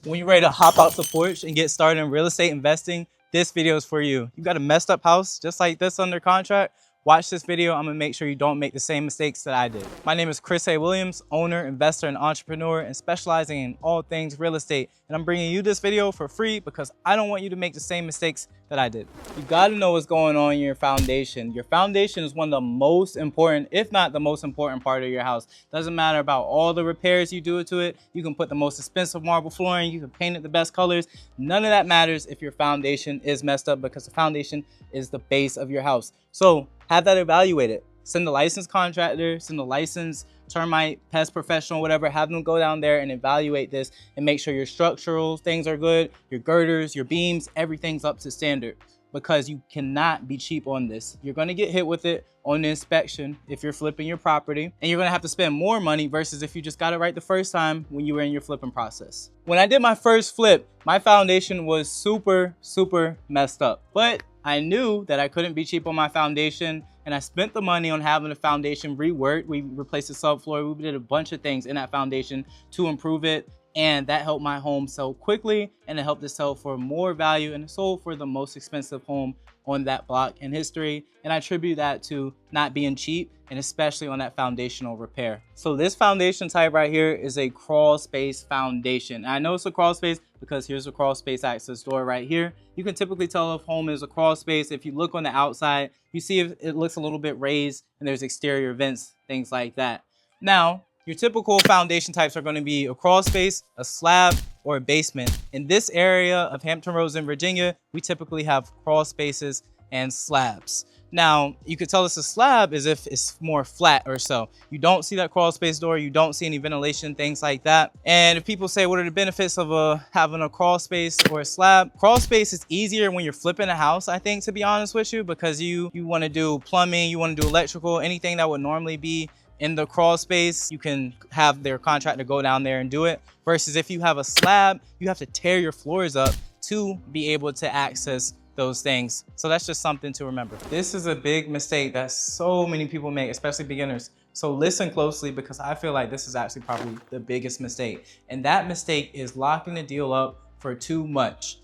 When you're ready to hop out the porch and get started in real estate investing, this video is for you. You got a messed up house just like this under contract? Watch this video. I'm gonna make sure you don't make the same mistakes that I did. My name is Chris A. Williams, owner, investor, and entrepreneur, and specializing in all things real estate. And I'm bringing you this video for free because I don't want you to make the same mistakes that I did. You gotta know what's going on in your foundation. Your foundation is one of the most important, if not the most important part of your house. Doesn't matter about all the repairs you do to it. You can put the most expensive marble flooring, you can paint it the best colors. None of that matters if your foundation is messed up, because the foundation is the base of your house. So have that evaluated. Send the licensed contractor, send the licensed termite pest professional, whatever, have them go down there and evaluate this and make sure your structural things are good, your girders, your beams, everything's up to standard, because you cannot be cheap on this. You're going to get hit with it on the inspection if you're flipping your property, and you're going to have to spend more money versus if you just got it right the first time when you were in your flipping process. When I did my first flip, my foundation was super messed up, but I knew that I couldn't be cheap on my foundation, and I spent the money on having the foundation reworked. We replaced the subfloor. We did a bunch of things in that foundation to improve it, and that helped my home sell quickly, and it helped it sell for more value, and it sold for the most expensive home on that block in history. And I attribute that to not being cheap, and especially on that foundational repair. So this foundation type right here is a crawl space foundation. I know it's a crawl space because here's a crawl space access door right here. You can typically tell if home is a crawl space. If you look on the outside, you see if it looks a little bit raised and there's exterior vents, things like that. Now, your typical foundation types are going to be a crawl space, a slab, or a basement. In this area of Hampton Roads in Virginia, we typically have crawl spaces and slabs. Now, you could tell it's a slab is if it's more flat or so. You don't see that crawl space door, you don't see any ventilation, things like that. And if people say, what are the benefits of having a crawl space or a slab? Crawl space is easier when you're flipping a house, I think, to be honest with you, because you want to do plumbing, you want to do electrical, anything that would normally be in the crawl space, you can have their contractor go down there and do it. Versus if you have a slab, you have to tear your floors up to be able to access those things. So that's just something to remember. This is a big mistake that so many people make, especially beginners. So listen closely, because I feel like this is actually probably the biggest mistake. And that mistake is locking the deal up for too much.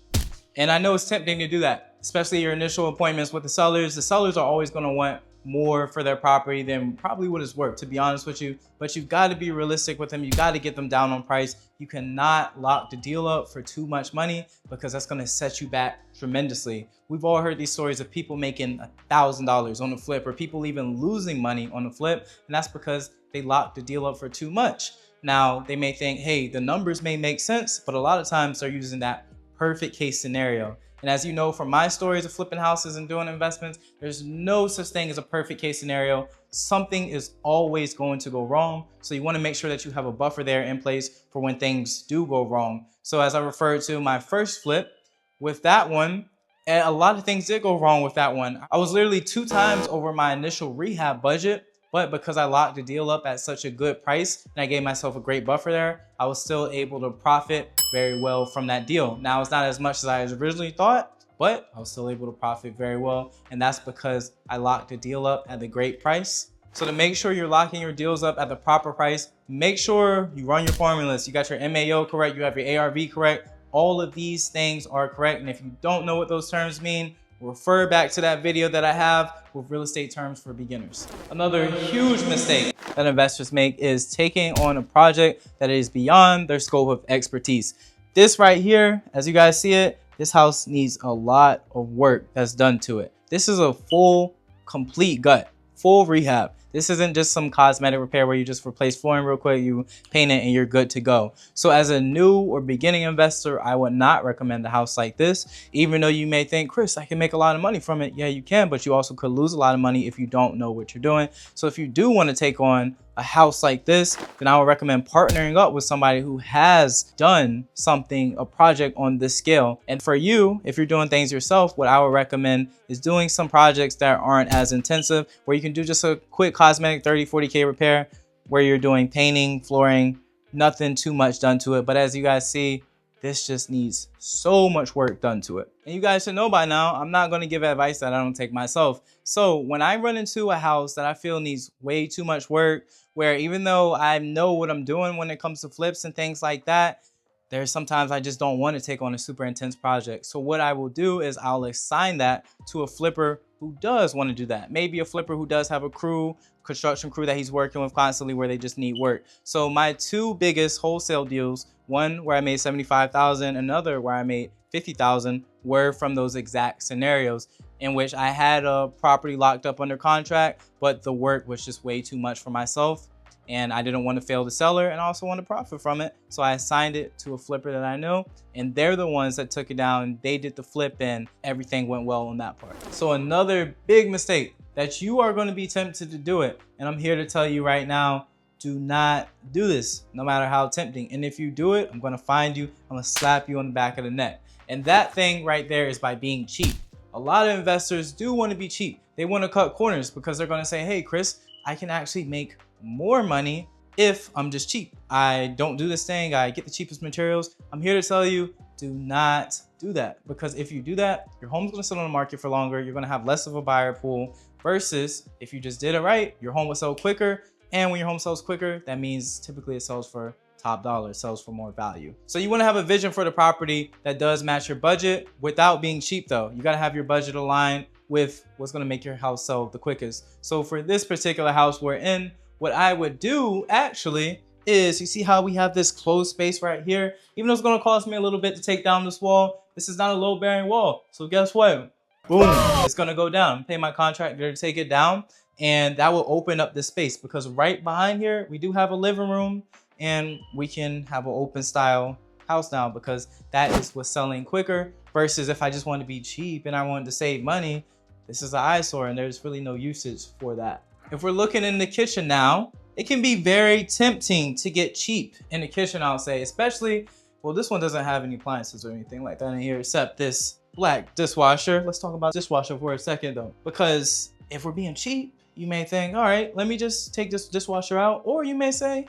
And I know it's tempting to do that, especially your initial appointments with the sellers. The sellers are always going to want more for their property than probably what it's worth, to be honest with you. But you've got to be realistic with them. You got to get them down on price. You cannot lock the deal up for too much money, because that's going to set you back tremendously. We've all heard these stories of people making $1,000 on the flip, or people even losing money on the flip, and that's because they locked the deal up for too much. Now, they may think, hey, the numbers may make sense, but a lot of times they're using that perfect case scenario. And as you know from my stories of flipping houses and doing investments, there's no such thing as a perfect case scenario. Something is always going to go wrong. So you want to make sure that you have a buffer there in place for when things do go wrong. So as I referred to my first flip, with that one, and a lot of things did go wrong with that one. I was literally 2 times over my initial rehab budget, but because I locked the deal up at such a good price and I gave myself a great buffer there, I was still able to profit very well from that deal. Now, it's not as much as I originally thought, but I was still able to profit very well. And that's because I locked the deal up at a great price. So to make sure you're locking your deals up at the proper price, make sure you run your formulas. You got your MAO correct, you have your ARV correct. All of these things are correct. And if you don't know what those terms mean, refer back to that video that I have with real estate terms for beginners. Another huge mistake that investors make is taking on a project that is beyond their scope of expertise. This right here, as you guys see it, this house needs a lot of work that's done to it. This is a full, complete gut, full rehab. This isn't just some cosmetic repair where you just replace flooring real quick, you paint it, and you're good to go. So as a new or beginning investor, I would not recommend a house like this, even though you may think, Chris, I can make a lot of money from it. Yeah, you can, but you also could lose a lot of money if you don't know what you're doing. So if you do want to take on a house like this, then I would recommend partnering up with somebody who has done something, a project on this scale. And for you, if you're doing things yourself, what I would recommend is doing some projects that aren't as intensive, where you can do just a quick cosmetic 30-40K repair, where you're doing painting, flooring, nothing too much done to it. But as you guys see, this just needs so much work done to it. And you guys should know by now, I'm not going to give advice that I don't take myself. So when I run into a house that I feel needs way too much work, where even though I know what I'm doing when it comes to flips and things like that, there's sometimes I just don't want to take on a super intense project. So what I will do is I'll assign that to a flipper who does want to do that. Maybe a flipper who does have a crew, construction crew that he's working with constantly where they just need work. So my two biggest wholesale deals, one where I made $75,000, another where I made $50,000, were from those exact scenarios in which I had a property locked up under contract, but the work was just way too much for myself. And I didn't want to fail the seller, and I also want to profit from it. So I assigned it to a flipper that I know, and they're the ones that took it down. They did the flip and everything went well on that part. So another big mistake that you are going to be tempted to do it. And I'm here to tell you right now, do not do this, no matter how tempting. And if you do it, I'm going to find you. I'm going to slap you on the back of the neck. And that thing right there is by being cheap. A lot of investors do want to be cheap. They want to cut corners because they're going to say, hey, Chris, I can actually make more money if I'm just cheap. I don't do this thing. I get the cheapest materials. I'm here to tell you, do not do that, because if you do that, your home's going to sit on the market for longer. You're going to have less of a buyer pool versus if you just did it right, your home will sell quicker. And when your home sells quicker, that means typically it sells for top dollar, it sells for more value. So you want to have a vision for the property that does match your budget without being cheap though. You got to have your budget aligned with what's going to make your house sell the quickest. So for this particular house we're in, what I would do actually is, you see how we have this closed space right here? Even though it's going to cost me a little bit to take down this wall, this is not a load bearing wall. So guess what? Boom, it's going to go down. I'm paying my contractor to take it down, and that will open up this space because right behind here, we do have a living room and we can have an open style house now because that is what's selling quicker versus if I just wanted to be cheap and I wanted to save money, this is an eyesore and there's really no usage for that. If we're looking in the kitchen now, it can be very tempting to get cheap in the kitchen, I'll say, especially, well, this one doesn't have any appliances or anything like that in here except this black dishwasher. Let's talk about dishwasher for a second though, because if we're being cheap, you may think, all right, let me just take this dishwasher out. Or you may say,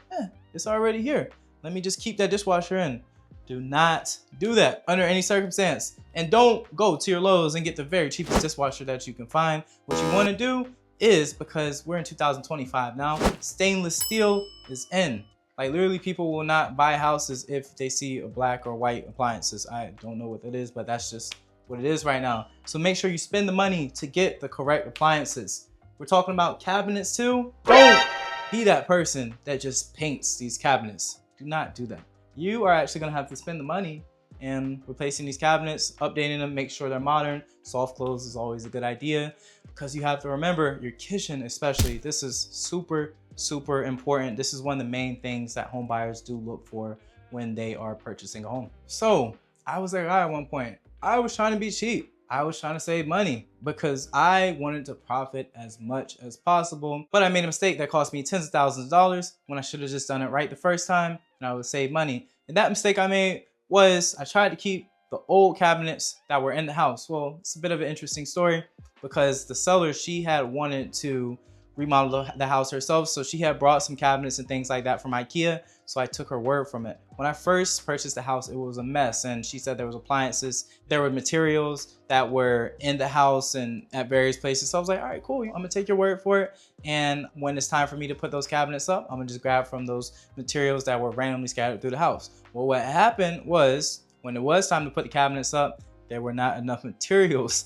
it's already here. Let me just keep that dishwasher in. Do not do that under any circumstance. And don't go to your Lowe's and get the very cheapest dishwasher that you can find. What you want to do is, because we're in 2025 now, stainless steel is in. Like literally people will not buy houses if they see a black or white appliances. I don't know what that is, but that's just what it is right now. So make sure you spend the money to get the correct appliances. We're talking about cabinets too. Don't be that person that just paints these cabinets. Do not do that. You are actually gonna have to spend the money and replacing these cabinets, updating them, make sure they're modern. Soft close is always a good idea because you have to remember your kitchen especially. This is super, super important. This is one of the main things that home buyers do look for when they are purchasing a home. So I was like, at one point, I was trying to be cheap. I was trying to save money because I wanted to profit as much as possible. But I made a mistake that cost me tens of thousands of dollars when I should have just done it right the first time and I would save money. And that mistake I made was I tried to keep the old cabinets that were in the house. Well, it's a bit of an interesting story because the seller, she had wanted to remodel the house herself. So she had brought some cabinets and things like that from IKEA. So I took her word from it. When I first purchased the house, it was a mess. And she said there was appliances, there were materials that were in the house and at various places. So I was like, all right, cool. I'm gonna take your word for it. And when it's time for me to put those cabinets up, I'm gonna just grab from those materials that were randomly scattered through the house. Well, what happened was when it was time to put the cabinets up, there were not enough materials.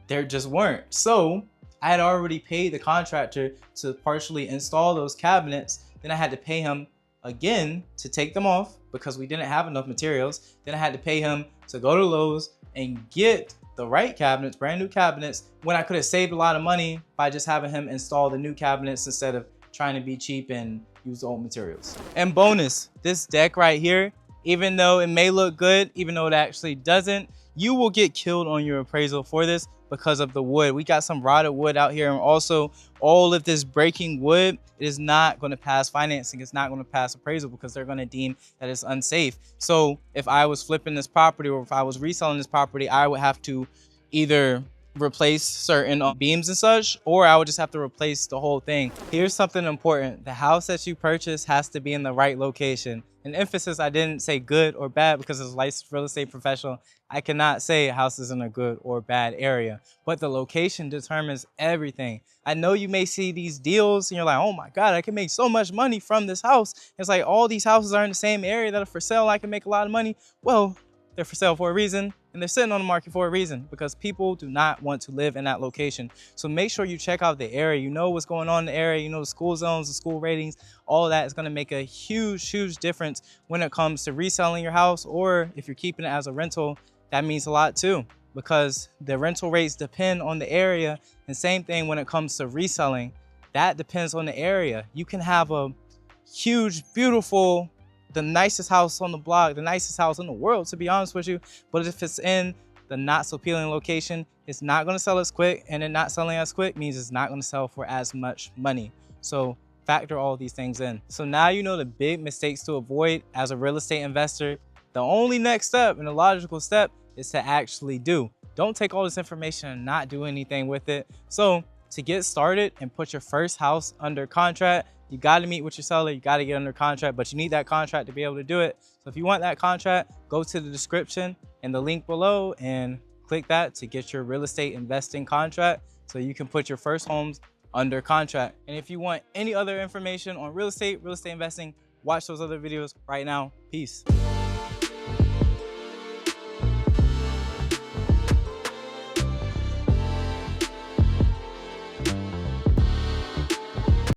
There just weren't. So I had already paid the contractor to partially install those cabinets. Then I had to pay him again to take them off because we didn't have enough materials. Then I had to pay him to go to Lowe's and get the right cabinets, brand new cabinets, when I could have saved a lot of money by just having him install the new cabinets instead of trying to be cheap and use the old materials. And bonus, this deck right here, even though it may look good, even though it actually doesn't, you will get killed on your appraisal for this because of the wood. We got some rotted wood out here, and also all of this breaking wood, it is not going to pass financing. It's not going to pass appraisal because they're going to deem that it's unsafe. So if I was flipping this property or if I was reselling this property, I would have to either replace certain beams and such, or I would just have to replace the whole thing. Here's something important. The house that you purchase has to be in the right location. An emphasis, I didn't say good or bad because as a licensed real estate professional, I cannot say a house is in a good or bad area, but the location determines everything. I know you may see these deals and you're like, oh my God, I can make so much money from this house. It's like all these houses are in the same area that are for sale. I can make a lot of money. Well, they're for sale for a reason, and they're sitting on the market for a reason, because people do not want to live in that location. So make sure you check out the area. You know what's going on in the area. You know the school zones, the school ratings. All of that is going to make a huge difference when it comes to reselling your house, or if you're keeping it as a rental, that means a lot too, because the rental rates depend on the area. And same thing when it comes to reselling, that depends on the area. You can have a huge, beautiful, the nicest house on the block, the nicest house in the world, to be honest with you, but if it's in the not so appealing location, it's not going to sell as quick, and it not selling as quick means it's not going to sell for as much money. So factor all these things in. So now you know the big mistakes to avoid as a real estate investor. The only next step and the logical step is to actually do. Don't take all this information and not do anything with it. So to get started and put your first house under contract, you got to meet with your seller, you got to get under contract, but you need that contract to be able to do it. So if you want that contract, go to the description and the link below and click that to get your real estate investing contract so you can put your first homes under contract. And if you want any other information on real estate investing, watch those other videos right now. Peace.